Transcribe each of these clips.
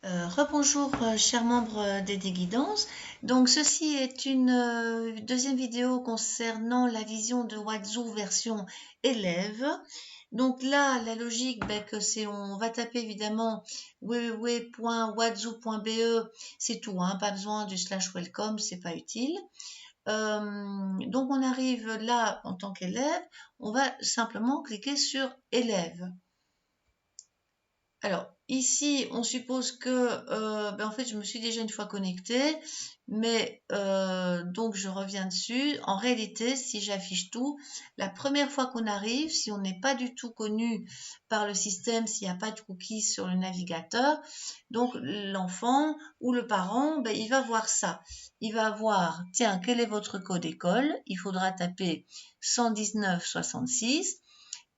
Rebonjour, chers membres des Guidances. Donc, ceci est une deuxième vidéo concernant la vision de Watsu version élève. Donc là, la logique, que c'est, on va taper évidemment www.watsu.be, c'est tout, hein, pas besoin du /welcome, c'est pas utile. Donc on arrive là en tant qu'élève, on va simplement cliquer sur élève. Alors, ici, on suppose que, en fait, je me suis déjà une fois connectée, mais donc je reviens dessus. En réalité, si j'affiche tout, la première fois qu'on arrive, si on n'est pas du tout connu par le système, s'il n'y a pas de cookies sur le navigateur, donc l'enfant ou le parent, il va voir ça. Il va voir, tiens, quel est votre code école? Il faudra taper 11966.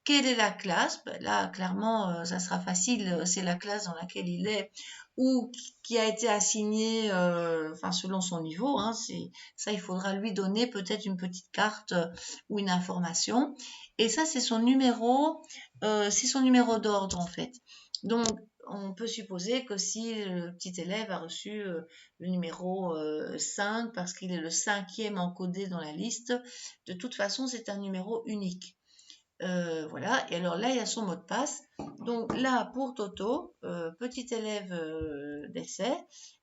Quelle est la classe? Là, clairement, ça sera facile. C'est la classe dans laquelle il est ou qui a été assignée, selon son niveau. Hein, ça, il faudra lui donner peut-être une petite carte ou une information. Et ça, c'est son numéro d'ordre en fait. Donc, on peut supposer que si le petit élève a reçu le numéro 5 parce qu'il est le 5e encodé dans la liste, de toute façon, c'est un numéro unique. Voilà, et alors là, il y a son mot de passe. Donc là, pour Toto, petit élève d'essai.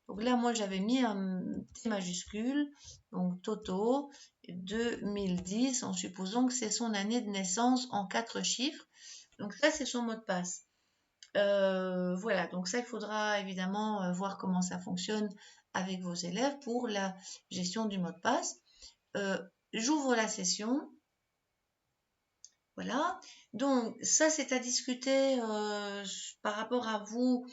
Donc là, moi, j'avais mis un T majuscule. Donc Toto, 2010, en supposant que c'est son année de naissance en 4 chiffres. Donc ça, c'est son mot de passe. Voilà, donc ça, il faudra évidemment voir comment ça fonctionne avec vos élèves pour la gestion du mot de passe. J'ouvre la session. Voilà, donc ça c'est à discuter par rapport à vous.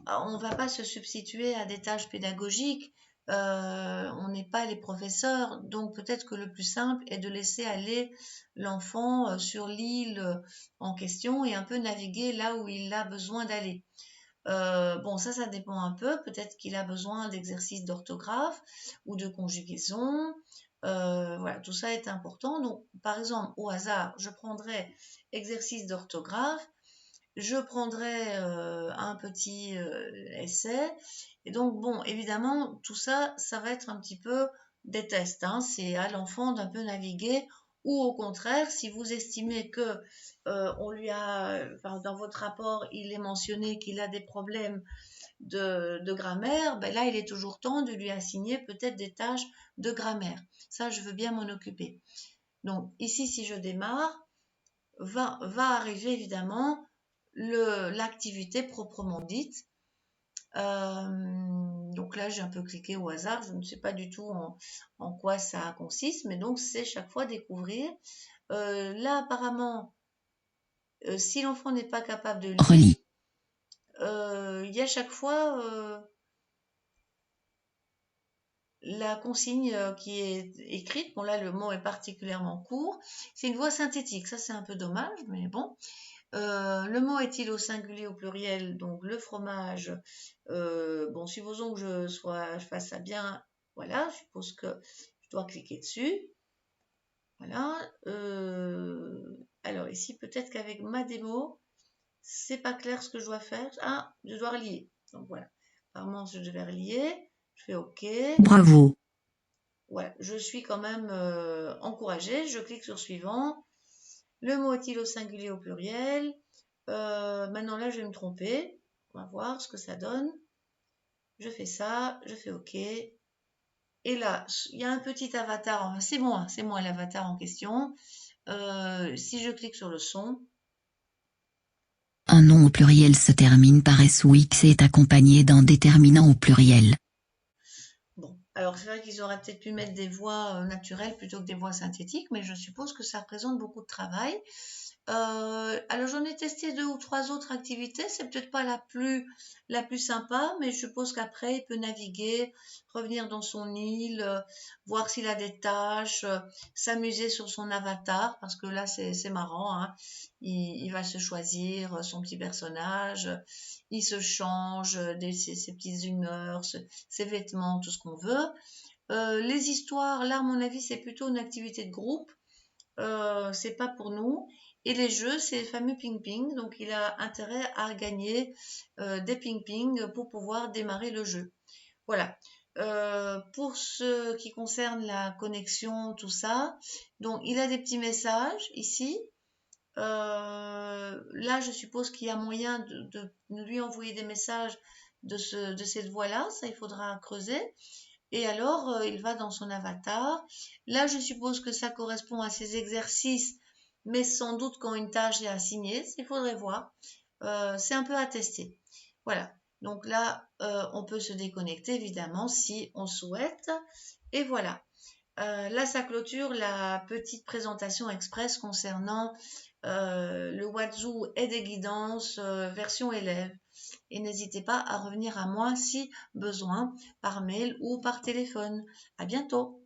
On ne va pas se substituer à des tâches pédagogiques. On n'est pas les professeurs, donc peut-être que le plus simple est de laisser aller l'enfant sur l'île en question et un peu naviguer là où il a besoin d'aller. Bon, ça dépend un peu. Peut-être qu'il a besoin d'exercices d'orthographe ou de conjugaison. Voilà, tout ça est important. Donc, par exemple, au hasard, je prendrais exercice d'orthographe, je prendrais un petit essai. Et donc, bon, évidemment, tout ça, ça va être un petit peu des tests. Hein. C'est à l'enfant d'un peu naviguer. Ou au contraire, si vous estimez que on lui a, dans votre rapport, il est mentionné qu'il a des problèmes de grammaire, là, il est toujours temps de lui assigner peut-être des tâches de grammaire. Ça, je veux bien m'en occuper. Donc, ici, si je démarre, va arriver évidemment l'activité proprement dite. Donc là, j'ai un peu cliqué au hasard. Je ne sais pas du tout en quoi ça consiste, mais donc c'est chaque fois découvrir. Là, apparemment, si l'enfant n'est pas capable de lire, il y a chaque fois la consigne qui est écrite. Bon, là, le mot est particulièrement court. C'est une voix synthétique. Ça, c'est un peu dommage, mais bon. Le mot est-il au singulier ou au pluriel? Donc, le fromage. Bon, supposons que je fasse ça bien. Voilà, je suppose que je dois cliquer dessus. Voilà. Alors, ici, peut-être qu'avec ma démo, c'est pas clair ce que je dois faire. Ah, je dois relier. Donc, voilà. Apparemment, je devais relier. Je fais OK. Bravo. Voilà, je suis quand même encouragée. Je clique sur suivant. Le mot est-il au singulier ou au pluriel? Maintenant là, je vais me tromper. On va voir ce que ça donne. Je fais ça, je fais OK. Et là, il y a un petit avatar. C'est moi l'avatar en question. Si je clique sur le son. Un nom au pluriel se termine par S ou X et est accompagné d'un déterminant au pluriel. Bon, alors c'est vrai qu'ils auraient peut-être pu mettre des voix naturelles plutôt que des voix synthétiques, mais je suppose que ça représente beaucoup de travail. Alors j'en ai testé 2 ou 3 autres activités, c'est peut-être pas la plus sympa, mais je suppose qu'après il peut naviguer, revenir dans son île, voir s'il a des tâches, s'amuser sur son avatar, parce que là c'est marrant, hein. Il va se choisir son petit personnage, il se change ses petites humeurs, ses vêtements, tout ce qu'on veut. Les histoires, là à mon avis c'est plutôt une activité de groupe. C'est pas pour nous. Et les jeux, c'est les fameux ping-ping, donc il a intérêt à gagner des ping-ping pour pouvoir démarrer le jeu. Voilà. Pour ce qui concerne la connexion, tout ça, donc il a des petits messages ici. Là, je suppose qu'il y a moyen de lui envoyer des messages de cette voie-là, ça il faudra creuser. Et alors, il va dans son avatar. Là, je suppose que ça correspond à ses exercices, mais sans doute quand une tâche est assignée, il faudrait voir. C'est un peu à tester. Voilà. Donc là, on peut se déconnecter évidemment si on souhaite. Et voilà. Là, ça clôture la petite présentation express concernant le Watsu et des guidances version élève. Et n'hésitez pas à revenir à moi si besoin par mail ou par téléphone. À bientôt!